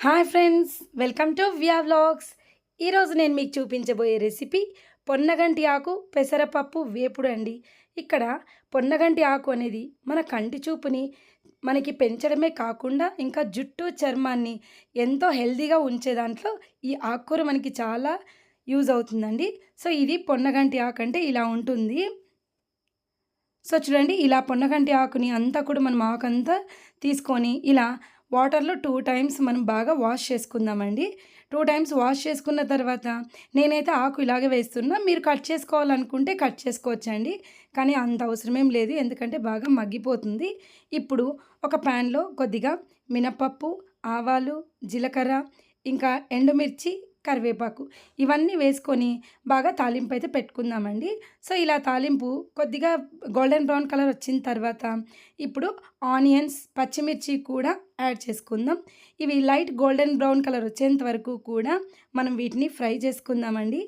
Hi friends, welcome to via vlogs. ఈరోజు నేను మీకు చూపించబోయే రెసిపీ పొన్నగంటి ఆకు పెసరపప్పు వేపుడు అండి. ఇక్కడ పొన్నగంటి ఆకు అనేది మన కంటి చూపుని మనకి పెంచడమే కాకుండా ఇంకా జుట్టు చర్మాన్ని ఎంతో హెల్తీగా ఉంచే దాంట్లో ఈ ఆకుకూర మనకి చాలా యూజ్ అవుతుందండి. సో ఇది పొన్నగంటి ఆకు అంటే ఇలా ఉంటుంది. సో చూడండి, ఇలా పొన్నగంటి ఆకుని అంతా కూడా మనం ఆకంతా తీసుకొని ఇలా వాటర్లో 2 టైమ్స్ మనం బాగా వాష్ చేసుకుందామండి. 2 టైమ్స్ వాష్ చేసుకున్న తర్వాత నేనైతే ఆకు ఇలాగే వేస్తున్నా. మీరు కట్ చేసుకోవాలనుకుంటే కట్ చేసుకోవచ్చండి, కానీ అంత అవసరమేం లేదు, ఎందుకంటే బాగా మగ్గిపోతుంది. ఇప్పుడు ఒక ప్యాన్లో కొద్దిగా మినపప్పు, ఆవాలు, జీలకర్ర, ఇంకా ఎండుమిర్చి, కరివేపాకు ఇవన్నీ వేసుకొని బాగా తాలింపు అయితే పెట్టుకుందామండి. సో ఇలా తాలింపు కొద్దిగా గోల్డెన్ బ్రౌన్ కలర్ వచ్చిన తర్వాత ఇప్పుడు ఆనియన్స్, పచ్చిమిర్చి కూడా యాడ్ చేసుకుందాం. ఇవి లైట్ గోల్డెన్ బ్రౌన్ కలర్ వచ్చేంత వరకు కూడా మనం వీటిని ఫ్రై చేసుకుందామండి.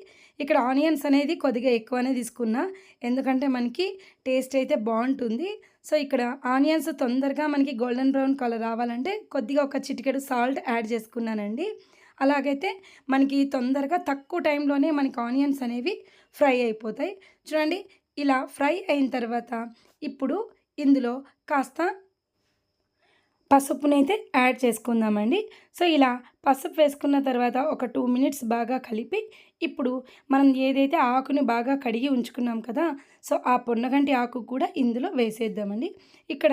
ఇక్కడ ఆనియన్స్ అనేది కొద్దిగా ఎక్కువనే తీసుకున్నా, ఎందుకంటే మనకి టేస్ట్ అయితే బాగుంటుంది. సో ఇక్కడ ఆనియన్స్ తొందరగా మనకి గోల్డెన్ బ్రౌన్ కలర్ రావాలంటే కొద్దిగా ఒక చిటికెడు సాల్ట్ యాడ్ చేసుకున్నానండి. అలాగైతే మనకి తొందరగా తక్కువ టైంలోనే మనకి ఆనియన్స్ అనేవి ఫ్రై అయిపోతాయి. చూడండి, ఇలా ఫ్రై అయిన తర్వాత ఇప్పుడు ఇందులో కాస్త పసుపునైతే యాడ్ చేసుకుందామండి. సో ఇలా పసుపు వేసుకున్న తర్వాత ఒక 2 మినిట్స్ బాగా కలిపి ఇప్పుడు మనం ఏదైతే ఆకుని బాగా కడిగి ఉంచుకున్నాం కదా, సో ఆ పొన్నగంటి ఆకు కూడా ఇందులో వేసేద్దామండి. ఇక్కడ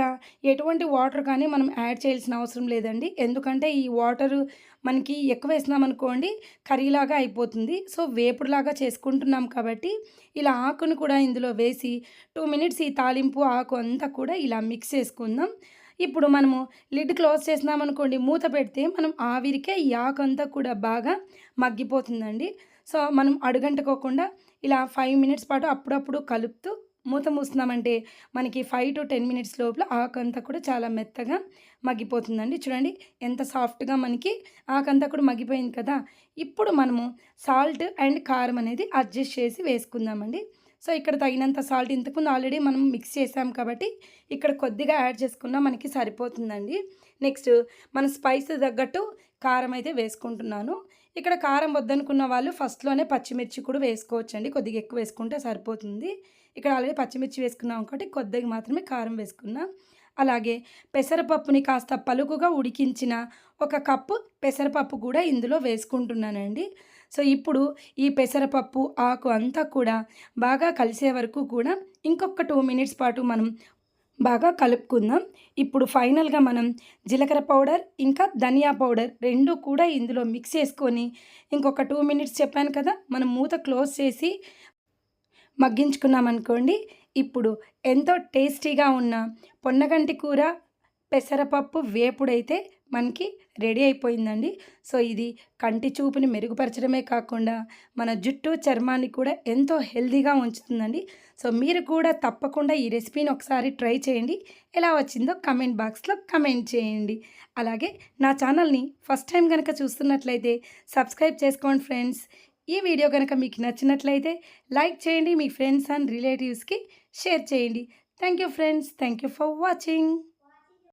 ఎటువంటి వాటర్ కానీ మనం యాడ్ చేయాల్సిన అవసరం లేదండి, ఎందుకంటే ఈ వాటరు మనకి ఎక్కువ వేసినామనుకోండి కర్రీలాగా అయిపోతుంది. సో వేపుడులాగా చేసుకుంటున్నాం కాబట్టి ఇలా ఆకును కూడా ఇందులో వేసి 2 మినిట్స్ ఈ తాలింపు ఆకు అంతా కూడా ఇలా మిక్స్ చేసుకుందాం. ఇప్పుడు మనము లిడ్ క్లోజ్ చేసినామనుకోండి, మూత పెడితే మనం ఆవిరికే ఈ ఆకంతా కూడా బాగా మగ్గిపోతుందండి. సో మనం అడుగంటుకోకుండా ఇలా 5 మినిట్స్ పాటు అప్పుడప్పుడు కలుపుతూ మూత మూస్తున్నామంటే మనకి 5 to 10 మినిట్స్ లోపల ఆకంతా కూడా చాలా మెత్తగా మగ్గిపోతుందండి. చూడండి ఎంత సాఫ్ట్గా మనకి ఆకంతా కూడా మగ్గిపోయింది కదా. ఇప్పుడు మనము సాల్ట్ అండ్ కారం అనేది అడ్జస్ట్ చేసి వేసుకుందామండి. సో ఇక్కడ తగినంత సాల్ట్ ఇంతకుముందు ఆల్రెడీ మనం మిక్స్ చేసాం కాబట్టి ఇక్కడ కొద్దిగా యాడ్ చేసుకున్నా మనకి సరిపోతుందండి. నెక్స్ట్ మన స్పైస్ తగ్గట్టు కారం అయితే వేసుకుంటున్నాను. ఇక్కడ కారం వద్దనుకున్న వాళ్ళు ఫస్ట్లోనే పచ్చిమిర్చి కూడా వేసుకోవచ్చండి, కొద్దిగా ఎక్కువ వేసుకుంటే సరిపోతుంది. ఇక్కడ ఆల్రెడీ పచ్చిమిర్చి వేసుకున్నాం కాబట్టి కొద్దిగా మాత్రమే కారం వేసుకున్నాం. అలాగే పెసరపప్పుని కాస్త పలుకుగా ఉడికించిన 1 కప్పు పెసరపప్పు కూడా ఇందులో వేసుకుంటున్నానండి. సో ఇప్పుడు ఈ పెసరపప్పు ఆకు అంతా కూడా బాగా కలిసే వరకు కూడా ఇంకొక 2 మినిట్స్ పాటు మనం బాగా కలుపుకుందాం. ఇప్పుడు ఫైనల్గా మనం జీలకర్ర పౌడర్ ఇంకా ధనియా పౌడర్ 2 కూడా ఇందులో మిక్స్ చేసుకొని ఇంకొక 2 మినిట్స్ చెప్పాను కదా, మనం మూత క్లోజ్ చేసి మగ్గించుకున్నామనుకోండి, ఇప్పుడు ఎంతో టేస్టీగా ఉన్న పొన్నగంటి కూర పెసరపప్పు వేపుడైతే మనకి రెడీ అయిపోయిందండి. సో ఇది కంటి చూపుని మెరుగుపరచడమే కాకుండా మన జుట్టు చర్మాన్ని కూడా ఎంతో హెల్తీగా ఉంచుతుందండి. సో మీరు కూడా తప్పకుండా ఈ రెసిపీని ఒకసారి ట్రై చేయండి. ఎలా వచ్చిందో కమెంట్ బాక్స్లో కమెంట్ చేయండి. అలాగే నా ఛానల్ని ఫస్ట్ టైం కనుక చూస్తున్నట్లయితే సబ్స్క్రైబ్ చేసుకోండి ఫ్రెండ్స్. ఈ వీడియో కనుక మీకు నచ్చినట్లయితే లైక్ చేయండి, మీ ఫ్రెండ్స్ అండ్ రిలేటివ్స్కి షేర్ చేయండి. Thank you friends, thank you for watching.